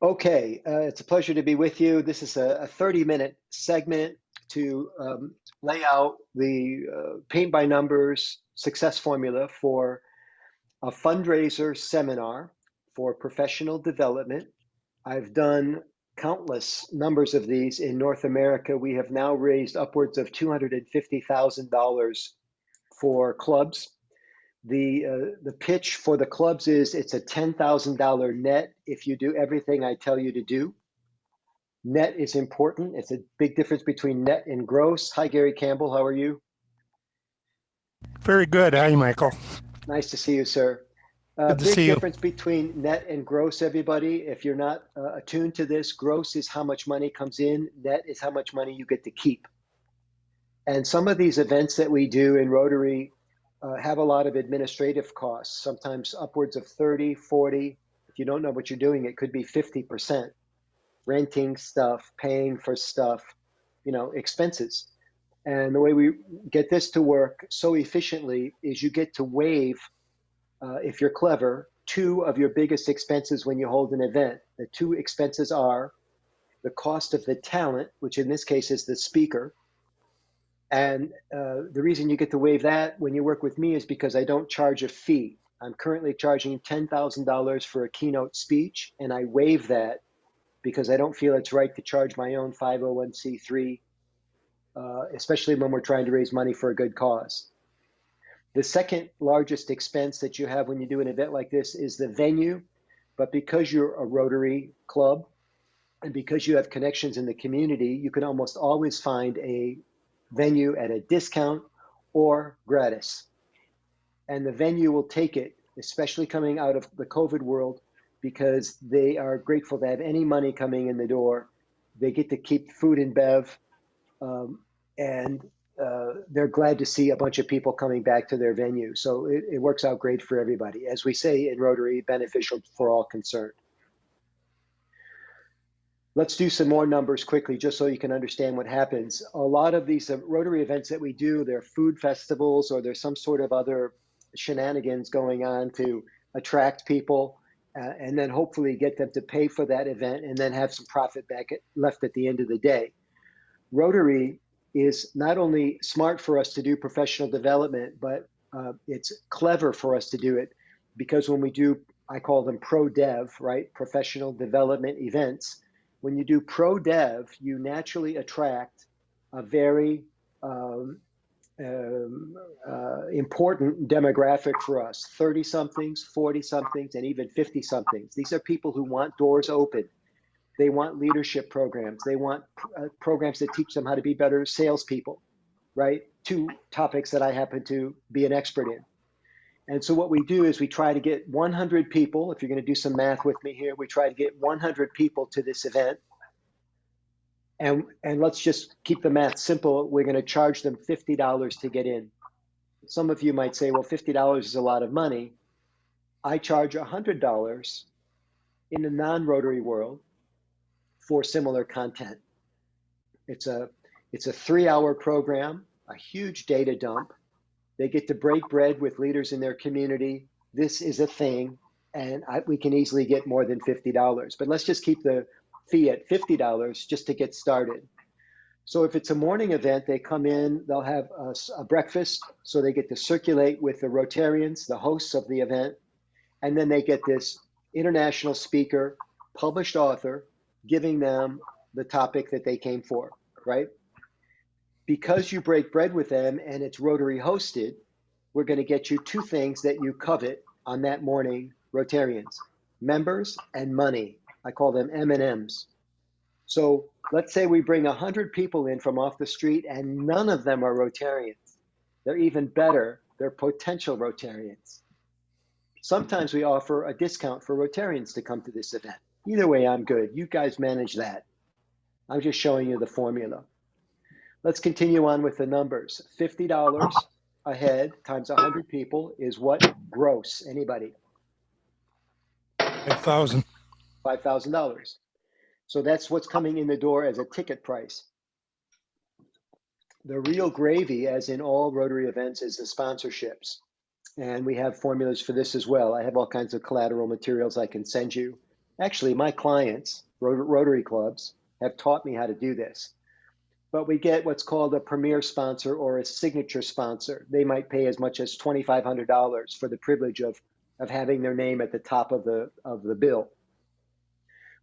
Okay, it's a pleasure to be with you. This is a 30-minute segment to lay out the paint by numbers success formula for a fundraiser seminar for professional development. I've done countless numbers of these in North America. We have now raised upwards of $250,000 for clubs. The pitch for the clubs is it's a $10,000 net if you do everything I tell you to do. Net is important. It's a big difference between net and gross. Hi, Gary Campbell. How are you? Very good. Hi, Michael. Nice to see you, sir. Good to Big see you. difference between net and gross, everybody. If you're not attuned to this, gross is how much money comes in. Net is how much money you get to keep. And some of these events that we do in Rotary have a lot of administrative costs, sometimes upwards of 30, 40. If you don't know what you're doing, it could be 50%. Renting stuff, paying for stuff, expenses. And the way we get this to work so efficiently is you get to waive, if you're clever, two of your biggest expenses when you hold an event. The two expenses are the cost of the talent, which in this case is the speaker. And the reason you get to waive that when you work with me is because I don't charge a fee. I'm currently charging $10,000 for a keynote speech, and I waive that because I don't feel it's right to charge my own 501c3, especially when we're trying to raise money for a good cause. The second largest expense that you have when you do an event like this is the venue. But because you're a Rotary Club and because you have connections in the community, you can almost always find a venue at a discount or gratis. And the venue will take it, especially coming out of the COVID world, because they are grateful to have any money coming in the door. They get to keep food and bev, and they're glad to see a bunch of people coming back to their venue. So it works out great for everybody. As we say in Rotary, beneficial for all concerned. Let's do some more numbers quickly, just so you can understand what happens. A lot of these Rotary events that we do, they're food festivals or there's some sort of other shenanigans going on to attract people and then hopefully get them to pay for that event and then have some profit left at the end of the day. Rotary is not only smart for us to do professional development, but it's clever for us to do it because when we do, I call them pro dev, right? Professional development events. When you do pro dev, you naturally attract a very important demographic for us, 30-somethings, 40-somethings, and even 50-somethings. These are people who want doors open. They want leadership programs. They want programs that teach them how to be better salespeople, right? Two topics that I happen to be an expert in. And so what we do is we try to get 100 people, if you're going to do some math with me here, we try to get 100 people to this event. And let's just keep the math simple. We're going to charge them $50 to get in. Some of you might say, well, $50 is a lot of money. I charge $100 in the non-Rotary world for similar content. It's a 3-hour program, a huge data dump. They get to break bread with leaders in their community. This is a thing, and we can easily get more than $50. But let's just keep the fee at $50 just to get started. So if it's a morning event, they come in, they'll have a breakfast, so they get to circulate with the Rotarians, the hosts of the event, and then they get this international speaker, published author, giving them the topic that they came for, right? Because you break bread with them and it's Rotary hosted, we're going to get you two things that you covet on that morning, Rotarians: members and money. I call them M&Ms. So let's say we bring 100 people in from off the street and none of them are Rotarians. They're even better, they're potential Rotarians. Sometimes we offer a discount for Rotarians to come to this event. Either way, I'm good. You guys manage that. I'm just showing you the formula. Let's continue on with the numbers. $50 a head times 100 people is what gross? Anybody? $5,000. $5,000. So that's what's coming in the door as a ticket price. The real gravy, as in all Rotary events, is the sponsorships. And we have formulas for this as well. I have all kinds of collateral materials I can send you. Actually, my clients, Rotary Clubs, have taught me how to do this. But we get what's called a premier sponsor or a signature sponsor. They might pay as much as $2,500 for the privilege of having their name at the top of the bill.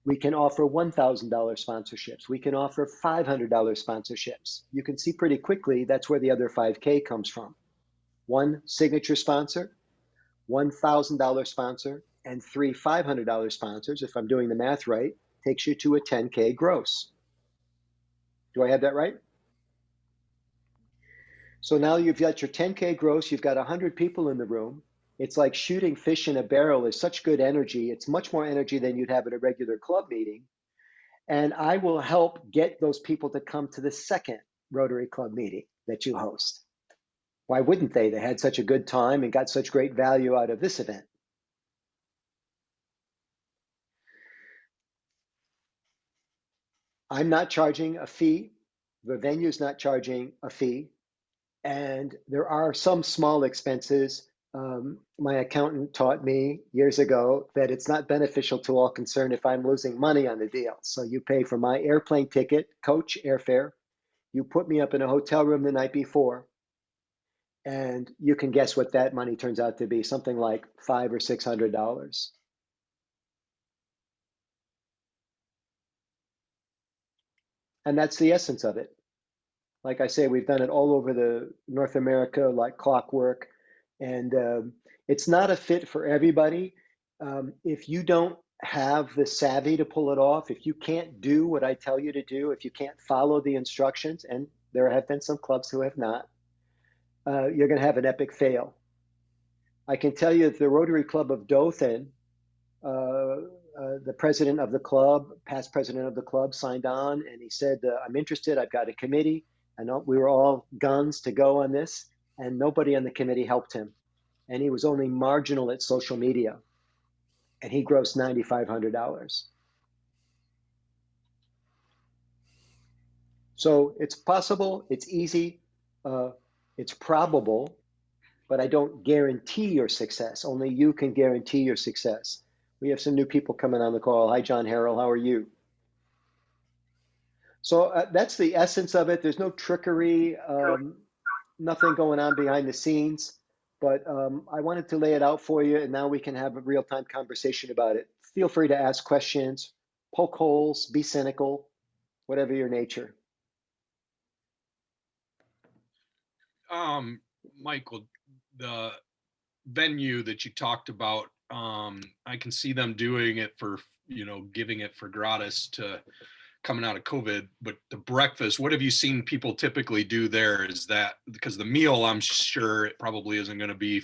We can offer $1,000 sponsorships. We can offer $500 sponsorships. You can see pretty quickly that's where the other 5K comes from. One signature sponsor, $1,000 sponsor, and three $500 sponsors, if I'm doing the math right, takes you to a 10K gross. Do I have that right? So now you've got your 10K gross, you've got 100 people in the room. It's like shooting fish in a barrel is such good energy. It's much more energy than you'd have at a regular club meeting. And I will help get those people to come to the second Rotary Club meeting that you host. Why wouldn't they? They had such a good time and got such great value out of this event. I'm not charging a fee. The venue's not charging a fee. And there are some small expenses. My accountant taught me years ago that it's not beneficial to all concerned if I'm losing money on the deal. So you pay for my airplane ticket, coach airfare. You put me up in a hotel room the night before, and you can guess what that money turns out to be, something like $500 or $600. And that's the essence of it. Like I say, we've done it all over the North America like clockwork, and it's not a fit for everybody. If you don't have the savvy to pull it off, if you can't do what I tell you to do, if you can't follow the instructions, and there have been some clubs who have not, you're going to have an epic fail. I can tell you that the Rotary Club of Dothan, the president of the club, past president of the club, signed on, and he said, I'm interested, I've got a committee. And we were all guns to go on this, and nobody on the committee helped him. And he was only marginal at social media, and he grossed $9,500. So it's possible, it's easy, it's probable, but I don't guarantee your success. Only you can guarantee your success. We have some new people coming on the call. Hi, John Harrell, how are you? So that's the essence of it. There's no trickery, nothing going on behind the scenes, but I wanted to lay it out for you, and now we can have a real-time conversation about it. Feel free to ask questions, poke holes, be cynical, whatever your nature. Michael, the venue that you talked about, I can see them doing it for, giving it for gratis to coming out of COVID, but the breakfast, what have you seen people typically do there? Is that because the meal, I'm sure it probably isn't going to be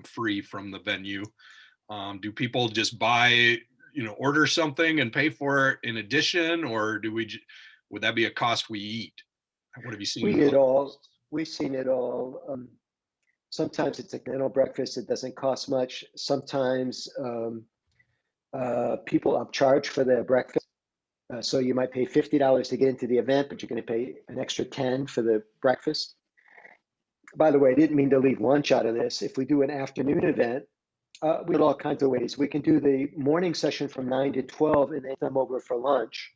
free from the venue. Do people just buy, order something and pay for it in addition, or would that be a cost we eat? What have you seen? We've seen it all. Sometimes it's a continental breakfast. It doesn't cost much. Sometimes people upcharge for their breakfast. So you might pay $50 to get into the event, but you're going to pay an extra $10 for the breakfast. By the way, I didn't mean to leave lunch out of this. If we do an afternoon event, we do all kinds of ways. We can do the morning session from 9 to 12 and then come over for lunch.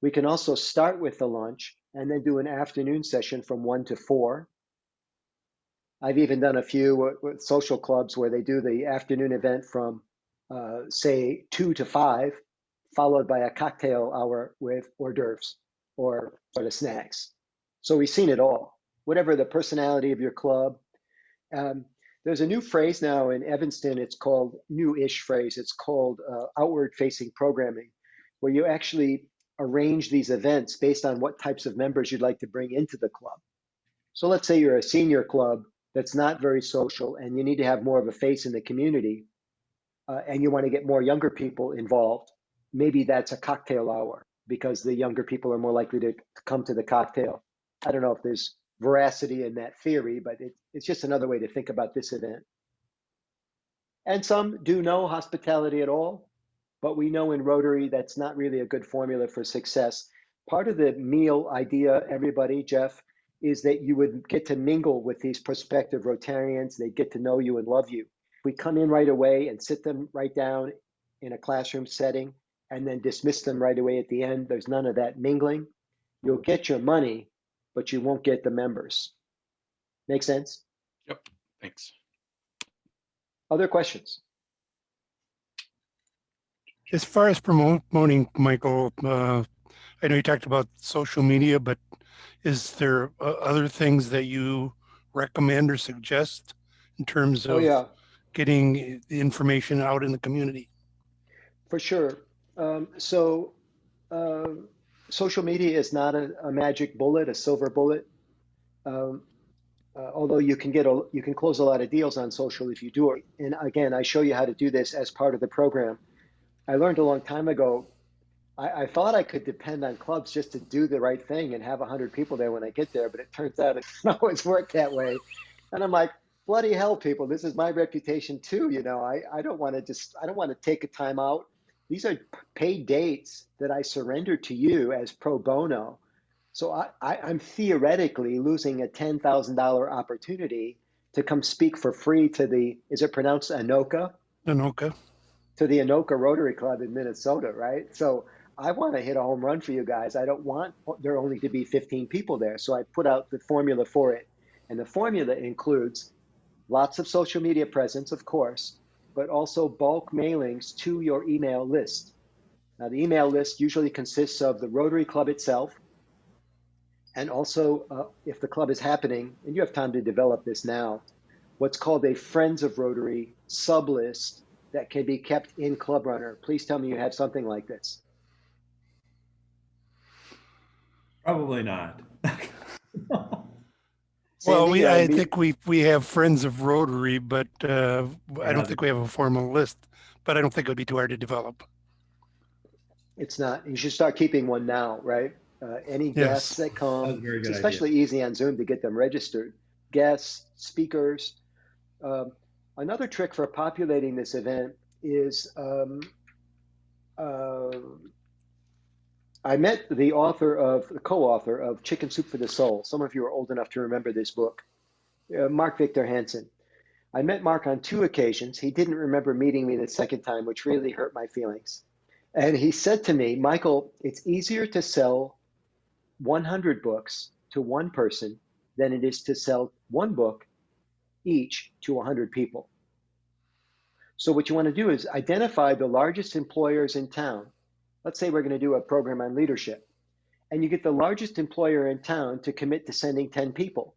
We can also start with the lunch and then do an afternoon session from 1 to 4. I've even done a few with social clubs where they do the afternoon event from, say, 2 to 5, followed by a cocktail hour with hors d'oeuvres or sort of snacks. So we've seen it all, whatever the personality of your club. There's a new phrase now in Evanston. It's called new-ish phrase. It's called outward-facing programming, where you actually arrange these events based on what types of members you'd like to bring into the club. So let's say you're a senior club that's not very social and you need to have more of a face in the community and you want to get more younger people involved. Maybe that's a cocktail hour because the younger people are more likely to come to the cocktail. I don't know if there's veracity in that theory, but it's just another way to think about this event. And some do no hospitality at all, but we know in Rotary that's not really a good formula for success. Part of the meal idea, everybody, Jeff, is that you would get to mingle with these prospective Rotarians. They get to know you and love you. We come in right away and sit them right down in a classroom setting and then dismiss them right away at the end. There's none of that mingling. You'll get your money, but you won't get the members. Make sense? Yep. Thanks. Other questions? As far as promoting, Michael, I know you talked about social media, but is there other things that you recommend or suggest in terms Oh of yeah, getting the information out in the community? for sure. So social media is not a magic bullet, a silver bullet. Um, although you can close a lot of deals on social if you do it. And again, I show you how to do this as part of the program. I learned a long time ago. I thought I could depend on clubs just to do the right thing and have 100 people there when I get there, but it turns out it doesn't always work that way. And I'm like, bloody hell, people, this is my reputation too. I don't want to take a time out. These are paid dates that I surrender to you as pro bono. So I'm theoretically losing a $10,000 opportunity to come speak for free to is it pronounced Anoka? Anoka. To the Anoka Rotary Club in Minnesota, right? So I want to hit a home run for you guys. I don't want there only to be 15 people there. So I put out the formula for it. And the formula includes lots of social media presence, of course, but also bulk mailings to your email list. Now, the email list usually consists of the Rotary Club itself, and also, if the club is happening, and you have time to develop this now, what's called a Friends of Rotary sublist that can be kept in Club Runner. Please tell me you have something like this. Probably not. Well, Sandy, I think we have Friends of Rotary, but I Yeah, don't think we have a formal list. But I don't think it would be too hard to develop. it's not. You should start keeping one now, right? Any guests Yes. that come, That's a very it's good especially easy on Zoom to get them registered. Guests, speakers. Another trick for populating this event is I met the co-author of Chicken Soup for the Soul. Some of you are old enough to remember this book, Mark Victor Hansen. I met Mark on 2 occasions. He didn't remember meeting me the second time, which really hurt my feelings. And he said to me, Michael, it's easier to sell 100 books to one person than it is to sell one book each to 100 people. So what you want to do is identify the largest employers in town. Let's say we're going to do a program on leadership, and you get the largest employer in town to commit to sending 10 people.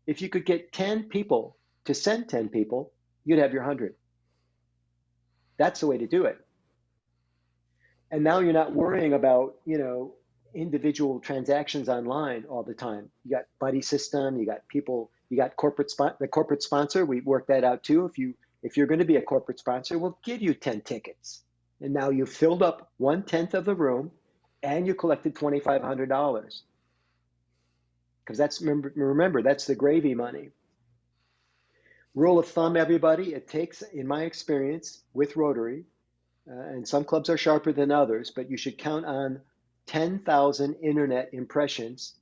If you could get 10 people to send 10 people, you'd have your 100. That's the way to do it. And now you're not worrying about, individual transactions online all the time. You got buddy system, you got people, you got the corporate sponsor. We work that out too. If you're going to be a corporate sponsor, we'll give you 10 tickets. And now you've filled up 1/10 of the room and you collected $2,500. Because remember, that's the gravy money. Rule of thumb, everybody, it takes, in my experience with Rotary, and some clubs are sharper than others, but you should count on 10,000 internet impressions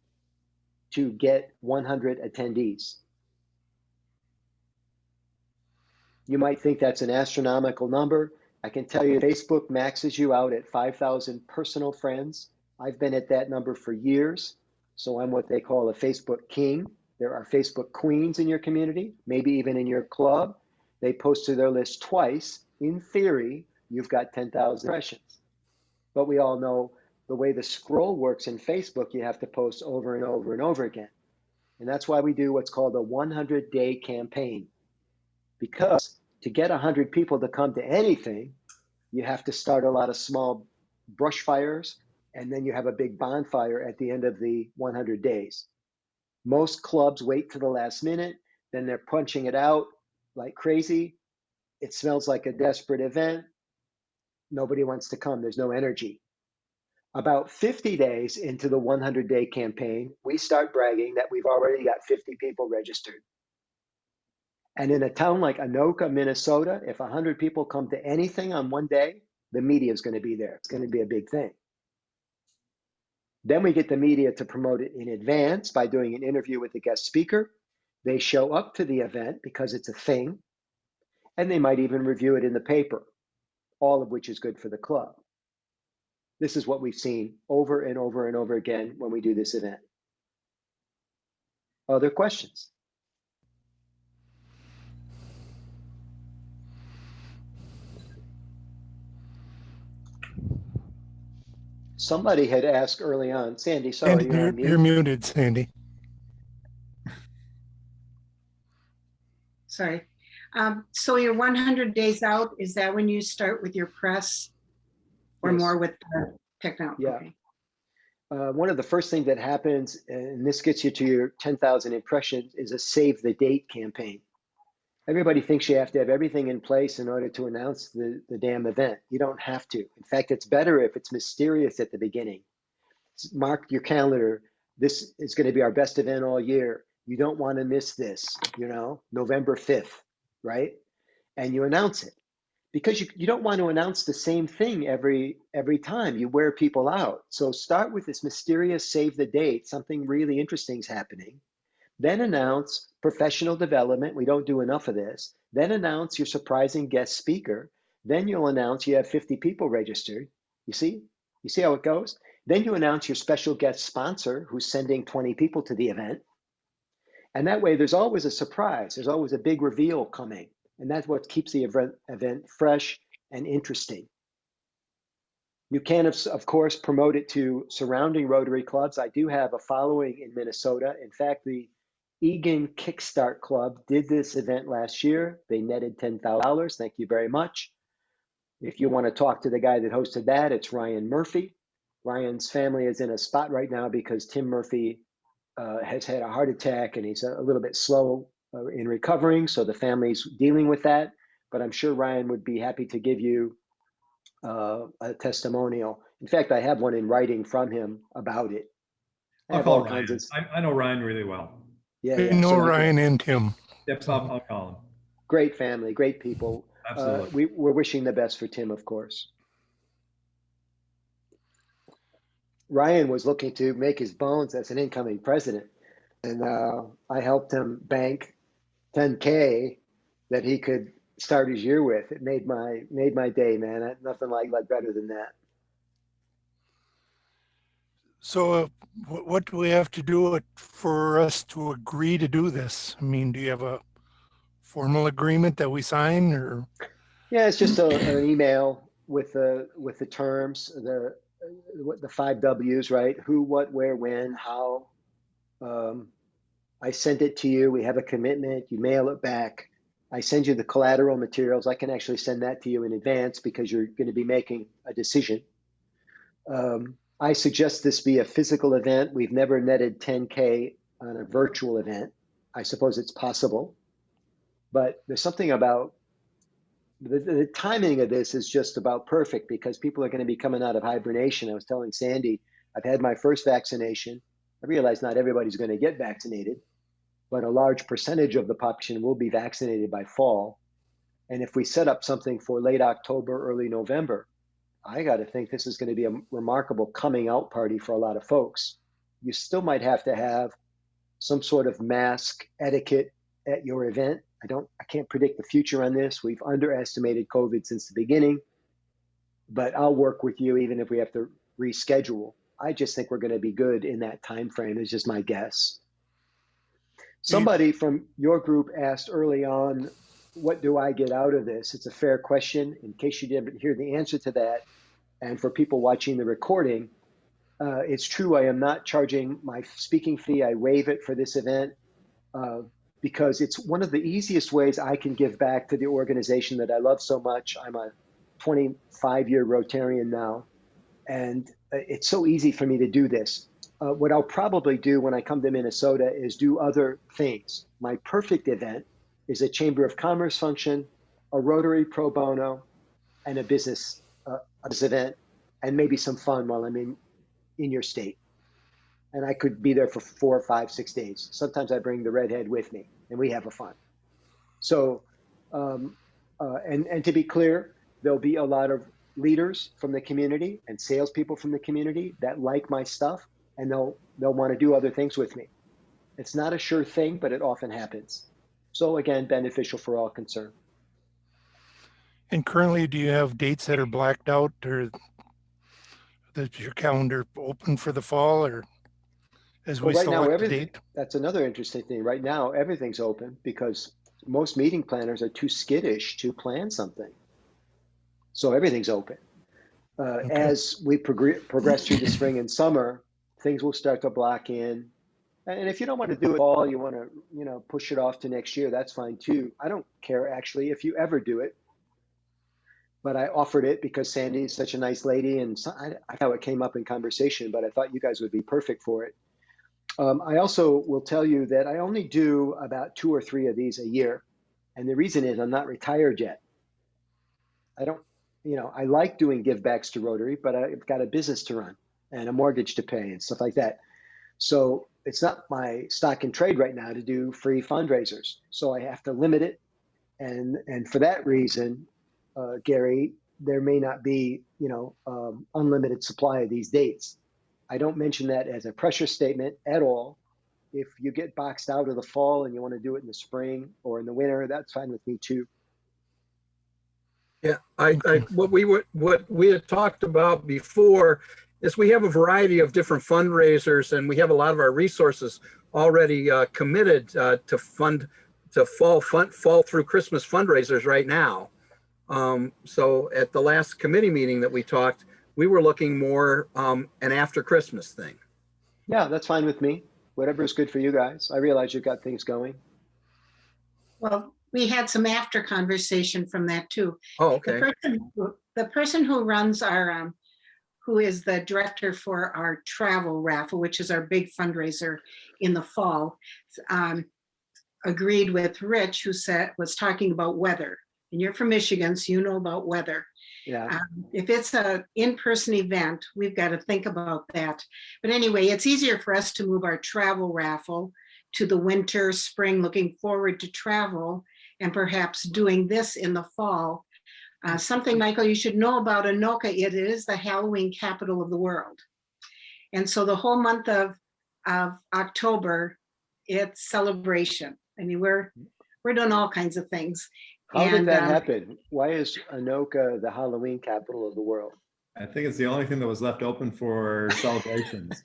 to get 100 attendees. You might think that's an astronomical number. I can tell you Facebook maxes you out at 5,000 personal friends. I've been at that number for years, so I'm what they call a Facebook king. There are Facebook queens in your community, maybe even in your club. They post to their list twice. In theory, you've got 10,000 impressions. But we all know the way the scroll works in Facebook, you have to post over and over and over again. And that's why we do what's called a 100-day campaign. Because to get 100 people to come to anything, you have to start a lot of small brush fires, and then you have a big bonfire at the end of the 100 days. Most clubs wait to the last minute, then they're punching it out like crazy. It smells like a desperate event. Nobody wants to come. There's no energy. About 50 days into the 100-day campaign, we start bragging that we've already got 50 people registered. And in a town like Anoka, Minnesota, if 100 people come to anything on one day, the media is going to be there. It's going to be a big thing. Then we get the media to promote it in advance by doing an interview with the guest speaker. They show up to the event because it's a thing, and they might even review it in the paper. all of which is good for the club. This is what we've seen over and over and over again when we do this event. Other questions? Somebody had asked early on, Sandy, sorry, Sandy, you're muted, Sandy. Sorry. So you're 100 days out. Is that when you start with your press or Yes. more with the technology? Yeah. Okay. One of the first things that happens, and this gets you to your 10,000 impressions, is a save the date campaign. Everybody thinks you have to have everything in place in order to announce the damn event. You don't have to. In fact, it's better if it's mysterious at the beginning. Mark your calendar. This is going to be our best event all year. You don't want to miss this, you know, November 5th, right? And you announce it. Because you don't want to announce the same thing every time. You wear people out. So start with this mysterious save the date, something really interesting is happening. Then announce professional development. We don't do enough of this. Then announce your surprising guest speaker. Then you'll announce you have 50 people registered. You see how it goes? Then you announce your special guest sponsor who's sending 20 people to the event. And that way there's always a surprise. There's always a big reveal coming. And that's what keeps the event fresh and interesting. You can, of course, promote it to surrounding Rotary clubs. I do have a following in Minnesota. In fact, the Eagan Kickstart Club did this event last year. They netted $10,000. Thank you very much. If you want to talk to the guy that hosted that, it's Ryan Murphy. Ryan's family is in a spot right now because Tim Murphy has had a heart attack and he's a little bit slow in recovering. So the family's dealing with that. But I'm sure Ryan would be happy to give you a testimonial. In fact, I have one in writing from him about it. I'll call Ryan. I know Ryan really well. Yeah, I know Ryan and Tim. Yep, I'll call him. Great family, great people. Absolutely. We're wishing the best for Tim, of course. Ryan was looking to make his bones as an incoming president, and I helped him bank 10K that he could start his year with. It made my day, man. Nothing like better than that. So what do we have to do for us to agree to do this? I mean, do you have a formal agreement that we sign, or? Yeah, it's just an email with the terms, the 5 W's, right? Who, what, where, when, how. I sent it to you. We have a commitment. You mail it back. I send you the collateral materials. I can actually send that to you in advance because you're going to be making a decision. I suggest this be a physical event. We've never netted 10K on a virtual event. I suppose it's possible, but there's something about the timing of this is just about perfect because people are going to be coming out of hibernation. I was telling Sandy, I've had my first vaccination. I realize not everybody's going to get vaccinated, but a large percentage of the population will be vaccinated by fall. And if we set up something for late October, early November, I got to think this is going to be a remarkable coming out party for a lot of folks. You still might have to have some sort of mask etiquette at your event. I can't predict the future on this. We've underestimated COVID since the beginning, but I'll work with you even if we have to reschedule. I just think we're going to be good in that time frame. It's just my guess. Somebody from your group asked early on, what do I get out of this? It's a fair question. In case you didn't hear the answer to that, and for people watching the recording, it's true, I am not charging my speaking fee. I waive it for this event because it's one of the easiest ways I can give back to the organization that I love so much. I'm a 25-year Rotarian now, and it's so easy for me to do this. What I'll probably do when I come to Minnesota is do other things. My perfect event is a Chamber of Commerce function, a Rotary pro bono, and a business event, and maybe some fun while I'm in your state. And I could be there for 4, 5, 6 days. Sometimes I bring the redhead with me, and we have a fun. So, and to be clear, there'll be a lot of leaders from the community and salespeople from the community that like my stuff, and they'll want to do other things with me. It's not a sure thing, but it often happens. So again, beneficial for all concerned. And currently, do you have dates that are blacked out, or that your calendar open for the fall, or as Well, we right now, select the everything, date? that's another interesting thing. Right now, everything's open because most meeting planners are too skittish to plan something. So everything's open. Okay. As we progress through the spring and summer, things will start to block in. And if you don't want to do it all, you want to, push it off to next year, that's fine too. I don't care actually if you ever do it, but I offered it because Sandy is such a nice lady, and so I how it came up in conversation, but I thought you guys would be perfect for it. I also will tell you that I only do about 2 or 3 of these a year. And the reason is I'm not retired yet. I don't, I like doing give backs to Rotary, but I've got a business to run and a mortgage to pay and stuff like that. So it's not my stock and trade right now to do free fundraisers. So I have to limit it. And for that reason, Gary, there may not be, unlimited supply of these dates. I don't mention that as a pressure statement at all. If you get boxed out of the fall and you want to do it in the spring or in the winter, that's fine with me too. Yeah, what we had talked about before is we have a variety of different fundraisers, and we have a lot of our resources already committed to fall through Christmas fundraisers right now. So at the last committee meeting that we talked, we were looking more an after Christmas thing. Yeah, that's fine with me. Whatever is good for you guys. I realize you've got things going. Well, we had some after conversation from that too. Oh, okay. The person who runs our, who is the director for our travel raffle, which is our big fundraiser in the fall, agreed with Rich, who was talking about weather. And you're from Michigan, so you know about weather. Yeah. If it's an in-person event, we've got to think about that. But anyway, it's easier for us to move our travel raffle to the winter, spring, looking forward to travel, and perhaps doing this in the fall. Something, Michael, you should know about Anoka, it is the Halloween capital of the world. And so the whole month of October, it's celebration. I mean, we're doing all kinds of things. How did that happen? Why is Anoka the Halloween capital of the world? I think it's the only thing that was left open for celebrations.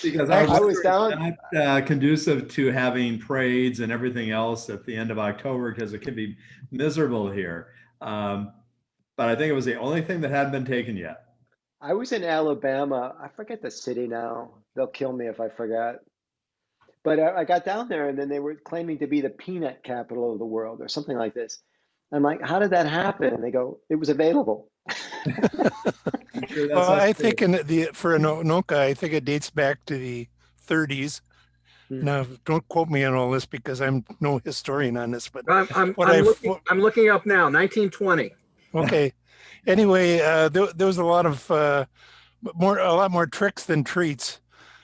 Because I was down. Not conducive to having parades and everything else at the end of October because it can be miserable here. But I think it was the only thing that hadn't been taken yet. I was in Alabama. I forget the city now. They'll kill me if I forgot. But I got down there and then they were claiming to be the peanut capital of the world or something like this. I'm like, how did that happen? And they go, it was available. I'm sure that's Well, I true. think for Anoka, I think it dates back to the 30s. Now, don't quote me on all this because I'm no historian on this, but I'm looking up now, 1920. Okay. Anyway, there was a lot more tricks than treats.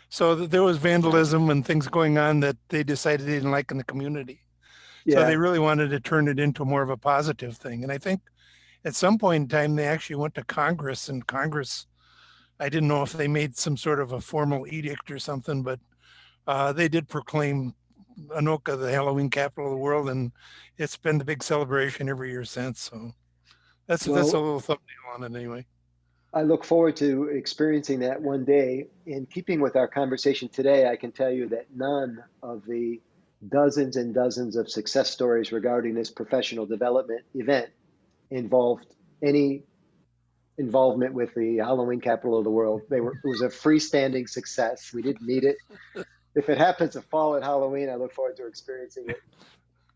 So there was vandalism and things going on that they decided they didn't like in the community. Yeah. So they really wanted to turn it into more of a positive thing. And I think at some point in time, they actually went to Congress, and Congress, I didn't know if they made some sort of a formal edict or something, but they did proclaim Anoka the Halloween capital of the world, and it's been the big celebration every year since. So that's a little thumbnail on it anyway. I look forward to experiencing that one day. In keeping with our conversation today, I can tell you that none of the dozens and dozens of success stories regarding this professional development event involved any involvement with the Halloween capital of the world. It was a freestanding success. We didn't need it. If it happens to fall at Halloween, I look forward to experiencing it.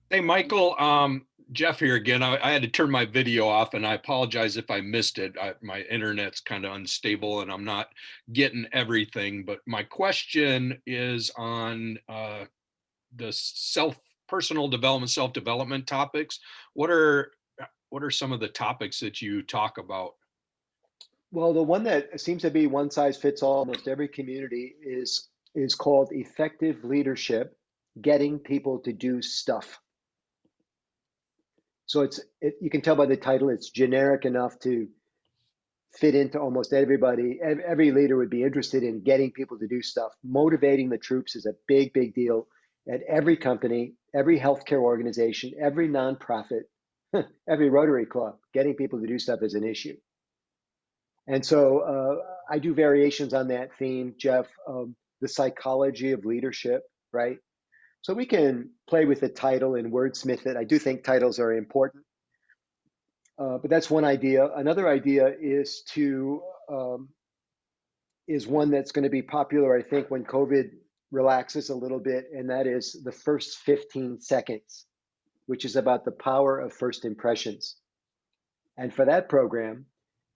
Hey, Michael, Jeff here again. I had to turn my video off, and I apologize if I missed it. My internet's kind of unstable, and I'm not getting everything. But my question is on the personal development, self-development topics. What are some of the topics that you talk about? Well, the one that seems to be one size fits all almost every community is called effective leadership, getting people to do stuff. So you can tell by the title, it's generic enough to fit into almost everybody. Every leader would be interested in getting people to do stuff. Motivating the troops is a big, big deal at every company, every healthcare organization, every nonprofit, every Rotary Club, getting people to do stuff is an issue. And so I do variations on that theme, Jeff, the psychology of leadership, right? So we can play with the title and wordsmith it. I do think titles are important, but that's one idea. Another idea is is one that's going to be popular, I think, when COVID relaxes a little bit, and that is the first 15 seconds, which is about the power of first impressions. And for that program,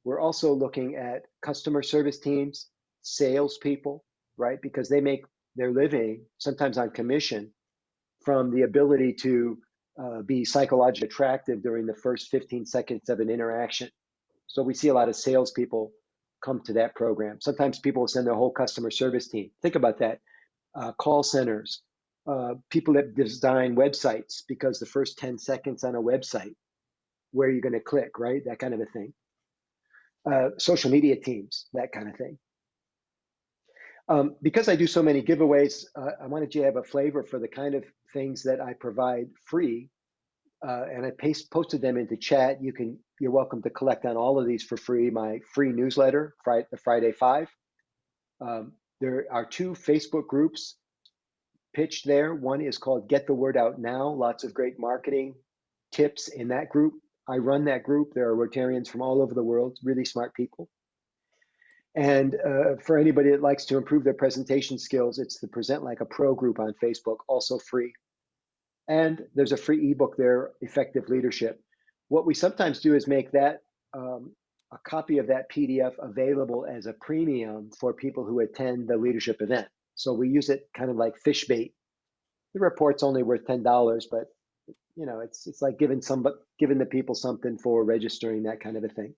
we're also looking at customer service teams, salespeople, right? Because they make their living, sometimes on commission, from the ability to be psychologically attractive during the first 15 seconds of an interaction. So we see a lot of salespeople come to that program. Sometimes people will send their whole customer service team. Think about that. Call centers, people that design websites, because the first 10 seconds on a website, where you're going to click, right? That kind of a thing. Social media teams, that kind of thing. Because I do so many giveaways, I wanted you to have a flavor for the kind of things that I provide free, and I posted them into chat. You're welcome to collect on all of these for free. My free newsletter, the Friday 5. There are 2 Facebook groups pitched there. One is called Get the Word Out Now. Lots of great marketing tips in that group. I run that group. There are Rotarians from all over the world, really smart people. And for anybody that likes to improve their presentation skills, it's the Present Like a Pro group on Facebook, also free. And there's a free ebook there, Effective Leadership. What we sometimes do is make that a copy of that PDF available as a premium for people who attend the leadership event. So we use it kind of like fish bait. The report's only worth $10, but you know, it's like giving the people something for registering, that kind of a thing.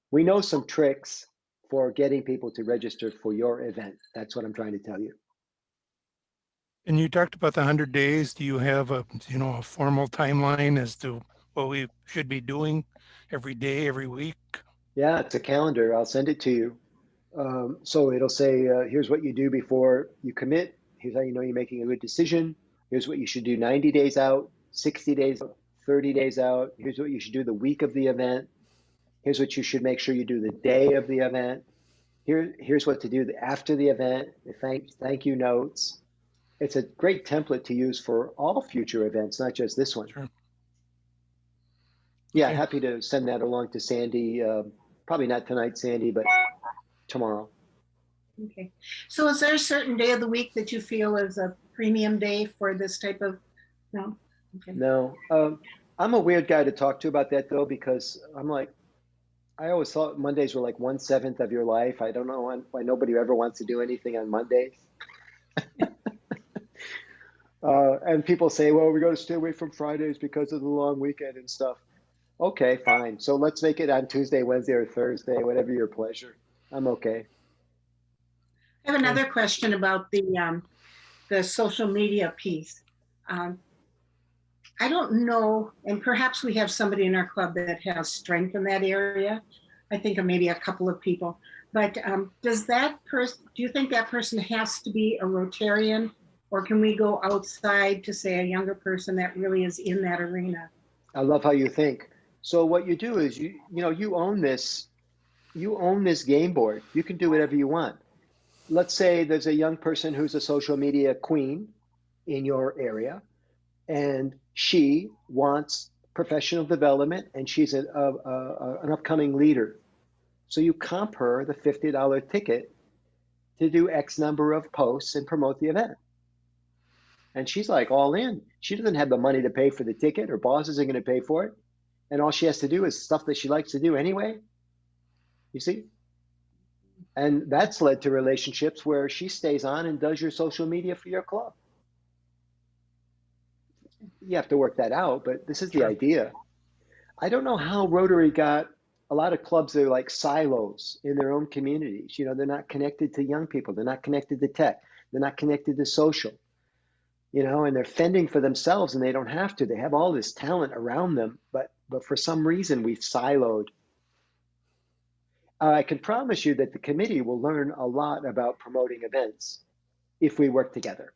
We know some tricks for getting people to register for your event. That's what I'm trying to tell you. And you talked about the 100 days. Do you have a formal timeline as to what we should be doing every day, every week? Yeah, it's a calendar. I'll send it to you. So it'll say, here's what you do before you commit. Here's how you know you're making a good decision. Here's what you should do 90 days out, 60 days out, 30 days out. Here's what you should do the week of the event. Here's what you should make sure you do the day of the event. Here's what to do after the event, the thank you notes. It's a great template to use for all future events, not just this one. Sure. Yeah, Okay. happy to send that along to Sandy. Probably not tonight, Sandy, but tomorrow. Okay. So is there a certain day of the week that you feel is a premium day for this type of, no? Okay. No, I'm a weird guy to talk to about that though, because I'm like, I always thought Mondays were like 1/7 of your life. I don't know why nobody ever wants to do anything on Mondays. And people say, well, we got to stay away from Fridays because of the long weekend and stuff. Okay, fine. So let's make it on Tuesday, Wednesday, or Thursday, whatever your pleasure. I'm okay. I have another question about the social media piece. I don't know, and perhaps we have somebody in our club that has strength in that area. I think of maybe a couple of people. But do you think that person has to be a Rotarian, or can we go outside to say a younger person that really is in that arena? I love how you think. So what you do is you own this game board. You can do whatever you want. Let's say there's a young person who's a social media queen in your area, and she wants professional development, and she's an upcoming leader. So you comp her the $50 ticket to do X number of posts and promote the event. And she's like all in. She doesn't have the money to pay for the ticket. Her boss isn't going to pay for it. And all she has to do is stuff that she likes to do anyway. You see? And that's led to relationships where she stays on and does your social media for your club. You have to work that out, but this is the idea. I don't know how Rotary got a lot of clubs that are like silos in their own communities. You know, they're not connected to young people. They're not connected to tech. They're not connected to social. You know, and they're fending for themselves, and they don't have to. They have all this talent around them, but for some reason we've siloed. I can promise you that the committee will learn a lot about promoting events if we work together.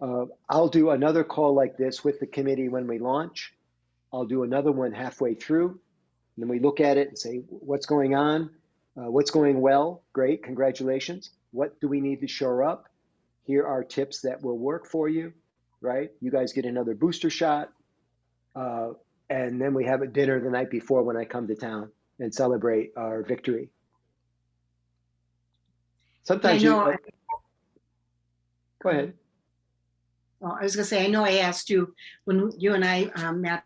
I'll do another call like this with the committee when we launch. I'll do another one halfway through. And then we look at it and say, what's going on? What's going well? Great, congratulations. What do we need to shore up? Here are tips that will work for you, right? You guys get another booster shot. And then we have a dinner the night before when I come to town and celebrate our victory. Sometimes I know, go ahead. well, I was gonna say, I know I asked you when you and I met,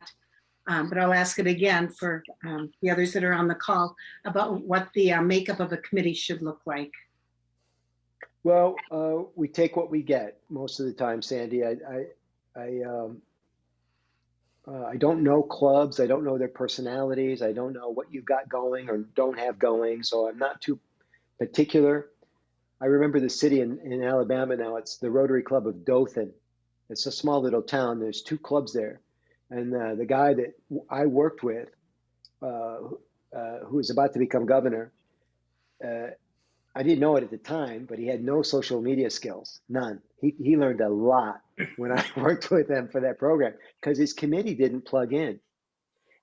but I'll ask it again for the others that are on the call about what the makeup of a committee should look like. Well, we take what we get most of the time, Sandy. I don't know clubs. I don't know their personalities. I don't know what you've got going or don't have going. So I'm not too particular. I remember the city in Alabama now. It's the Rotary Club of Dothan. It's a small little town. There's 2 clubs there. And the guy that I worked with, who was about to become governor, I didn't know it at the time, but he had no social media skills, none. He learned a lot when I worked with him for that program because his committee didn't plug in.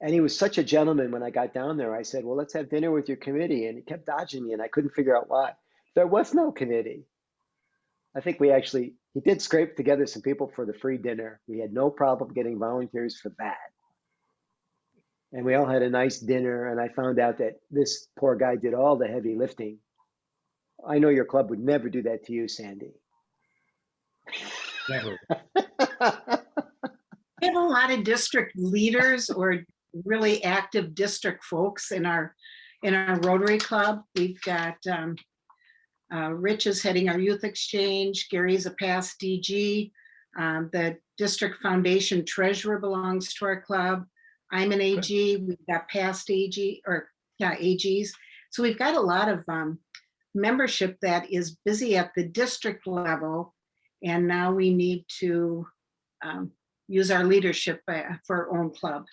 And he was such a gentleman when I got down there. I said, well, let's have dinner with your committee. And he kept dodging me and I couldn't figure out why. There was no committee. I think he did scrape together some people for the free dinner. We had no problem getting volunteers for that. And we all had a nice dinner. And I found out that this poor guy did all the heavy lifting. I know your club would never do that to you, Sandy. Never. We have a lot of district leaders or really active district folks in our Rotary Club. We've got Rich is heading our youth exchange. Gary's a past DG. The district foundation treasurer belongs to our club. I'm an AG. We've got past AG AGs. So we've got a lot of membership that is busy at the district level, and now we need to use our leadership for our own club.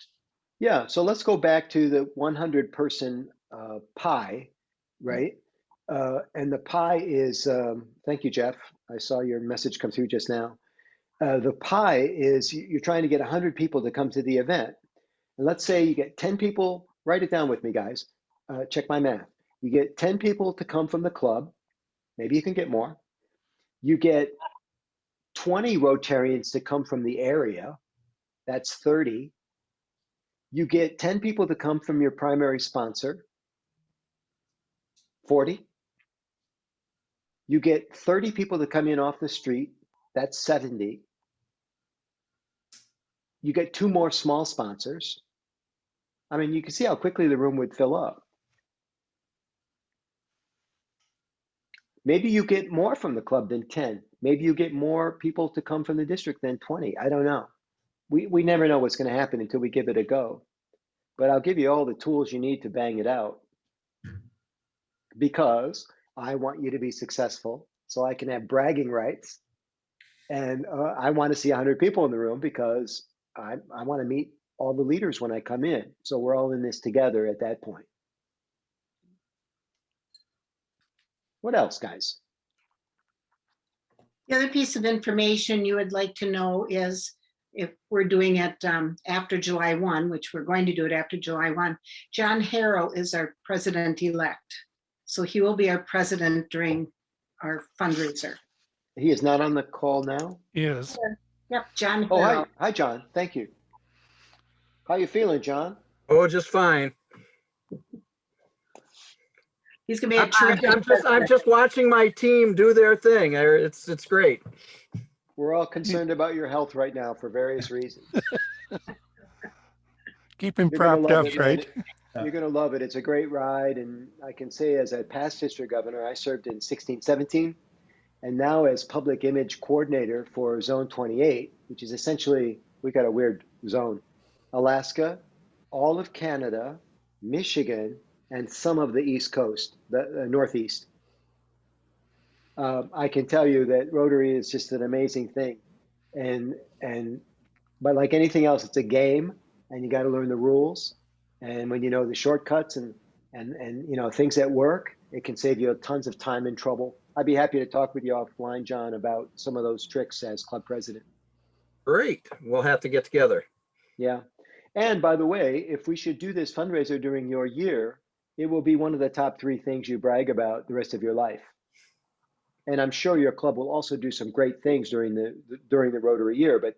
Yeah, so let's go back to the 100-person pie, right? And the pie is, thank you, Jeff. I saw your message come through just now. The pie is you're trying to get 100 people to come to the event. And let's say you get 10 people, write it down with me, guys. Check my math. You get 10 people to come from the club. Maybe you can get more. You get 20 Rotarians to come from the area. That's 30. You get 10 people to come from your primary sponsor. 40. You get 30 people to come in off the street. That's 70. You get 2 more small sponsors. I mean, you can see how quickly the room would fill up. Maybe you get more from the club than 10. Maybe you get more people to come from the district than 20. I don't know. We never know what's going to happen until we give it a go. But I'll give you all the tools you need to bang it out, because I want you to be successful so I can have bragging rights. And I want to see 100 people in the room because I want to meet all the leaders when I come in. So we're all in this together at that point. What else, guys? The other piece of information you would like to know is if we're doing it after July 1, which we're going to do it after July 1, John Harrell is our president-elect. So he will be our president during our fundraiser. He is not on the call now? Yes. Yep, John Oh, Harrell. hi, John. Thank you. How you feeling, John? Oh, just fine. He's gonna be a terrific. I'm just watching my team do their thing. It's great. We're all concerned about your health right now for various reasons. Keep him You're gonna propped love up, it, right? You're going to love it. It's a great ride. And I can say, as a past district governor, I served in 16, 17, and now as public image coordinator for Zone 28, which is essentially, we got a weird zone, Alaska, all of Canada, Michigan, and some of the East Coast, the Northeast. I can tell you that Rotary is just an amazing thing. But like anything else, it's a game, and you got to learn the rules. And when you know the shortcuts and and you know, things at work, it can save you tons of time and trouble. I'd be happy to talk with you offline, John, about some of those tricks as club president. Great. We'll have to get together. Yeah. And by the way, if we should do this fundraiser during your year, it will be one of the top 3 things you brag about the rest of your life. And I'm sure your club will also do some great things during the Rotary year, but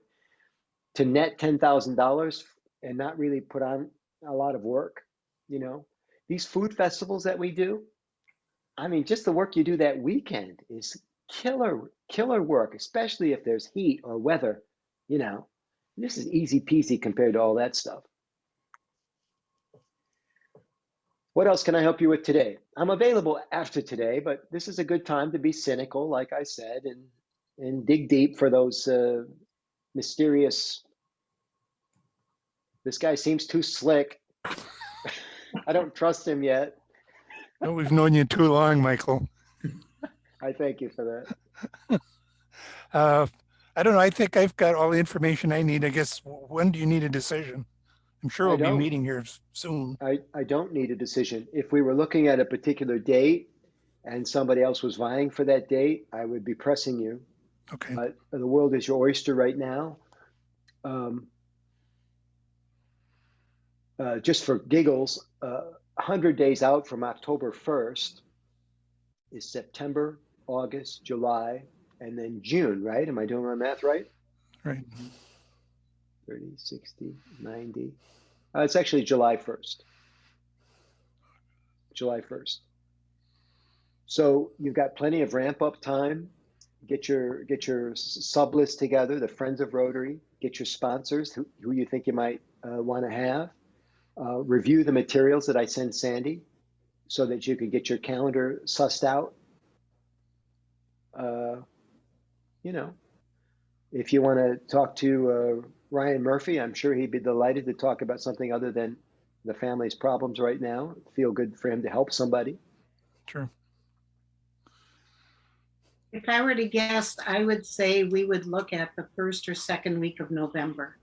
to net $10,000 and not really put on a lot of work, you know, these food festivals that we do, I mean, just the work you do that weekend is killer work, especially if there's heat or weather, you know. This is easy peasy compared to all that stuff. What else can I help you with today? I'm available after today, but this is a good time to be cynical, like I said, and dig deep for those mysterious, this guy seems too slick. I don't trust him yet. No, we've known you too long, Michael. I thank you for that. I don't know. I think I've got all the information I need. I guess, when do you need a decision? I'm sure we'll be meeting here soon. I don't need a decision. If we were looking at a particular date and somebody else was vying for that date, I would be pressing you. Okay. But the world is your oyster right now. Just for giggles, 100 days out from October 1st is September, August, July, and then June, right? Am I doing my math right? Right. 30, 60, 90. It's actually July 1st. July 1st. So you've got plenty of ramp up time. Get your sub list together, the Friends of Rotary. Get your sponsors who you think you might want to have. Review the materials that I send Sandy so that you can get your calendar sussed out. You know, if you want to talk to Ryan Murphy, I'm sure he'd be delighted to talk about something other than the family's problems right now. Feel good for him to help somebody. Sure. If I were to guess, I would say we would look at the 1st or 2nd week of November.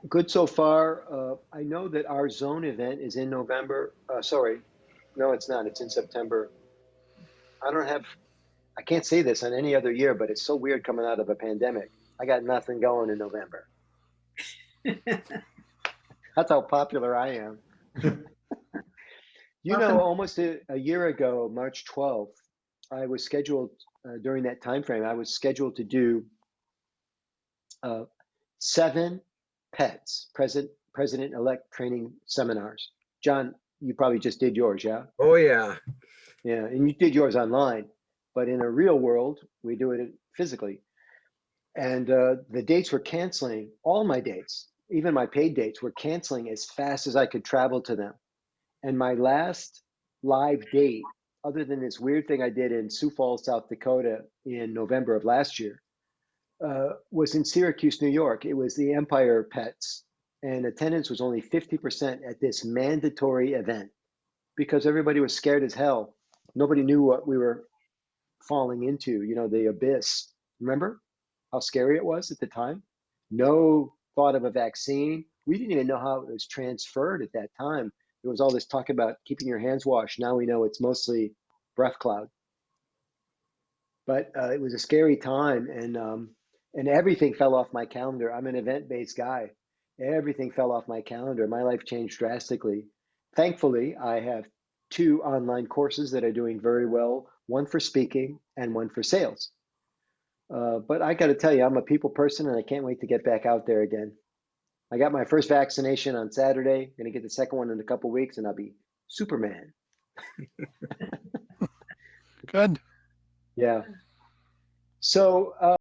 Good so far. I know that our zone event is in November. Sorry, no, it's not. It's in September. I can't say this on any other year, but it's so weird coming out of a pandemic. I got nothing going in November. That's how popular I am. You know, almost a year ago, March 12th, I was scheduled during that time frame. I was scheduled to do 7 PETS, President-elect training seminars. John, you probably just did yours, yeah? Oh, yeah. Yeah, and you did yours online, but in a real world, we do it physically. And the dates were canceling, all my dates, even my paid dates were canceling as fast as I could travel to them. And my last live date, other than this weird thing I did in Sioux Falls, South Dakota in November of last year, was in Syracuse, New York. It was the Empire Pets, and attendance was only 50% at this mandatory event because everybody was scared as hell. Nobody knew what we were falling into, you know, the abyss. Remember how scary it was at the time? No thought of a vaccine. We didn't even know how it was transferred at that time. There was all this talk about keeping your hands washed. Now we know it's mostly breath cloud. But it was a scary time, and everything fell off my calendar. I'm an event-based guy. Everything fell off my calendar. My life changed drastically. Thankfully, I have 2 online courses that are doing very well, one for speaking and one for sales. But I got to tell you, I'm a people person, and I can't wait to get back out there again. I got my first vaccination on Saturday. Going to get the second one in a couple weeks, and I'll be Superman. Good. Yeah. So